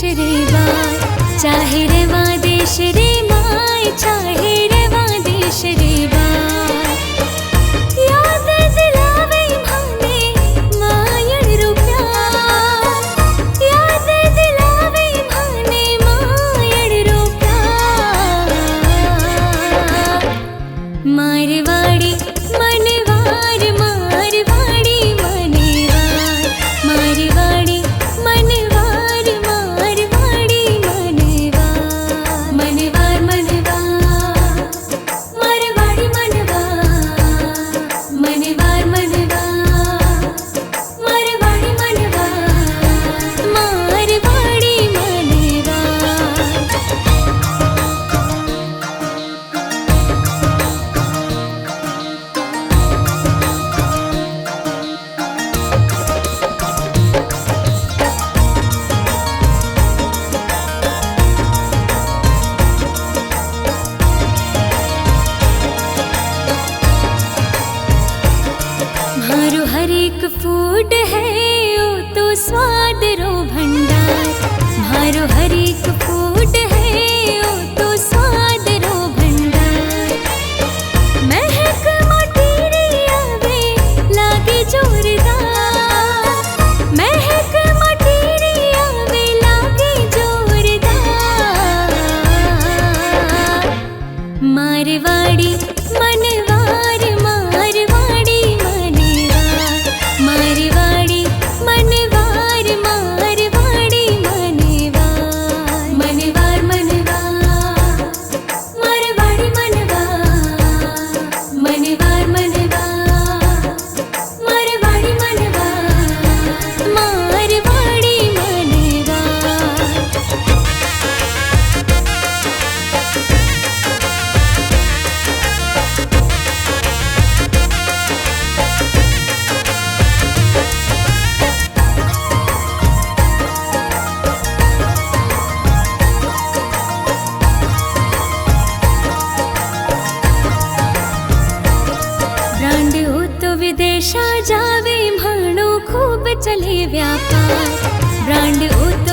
रे बाय, चाहे रेवा देश रे माय, चाहे रेवा देश रे बाय। याद दिलावे भाने मायण रो प्यार, याद दिलावे भाने मायण रो प्यार। मारवाड़ी मनवार, मारवाड़ी मनवार, मारवाड़ी मनवार, मारवाड़ी मनवार। मनवार मनवार, मारवाड़ी मनवार, मनवार मनवार, मारवाड़ी मनवार, मारवाड़ी मनवार। मारो हर एक फूड है ओ तो स्वाद रो भंडार, मारो हर एक फूड है ओ तो स्वाद रो भंडार। महक मोटीरी आवे लागे जोरदार, महक मोटीरी आवे लागे जोरदार। मारवाड़ी मनवार, मारवाड़ी मनवार, मारवाड़ी मनवार, मारवाड़ी मनवार। मनवार मनवार, मारवाड़ी मनवार, मनवार मनवार, मारवाड़ी मनवार, मारवाड़ी मनवार। ब्रांड हो तो विदेशा जावे, भाणो खूब चले व्यापार। ब्रांड हो तो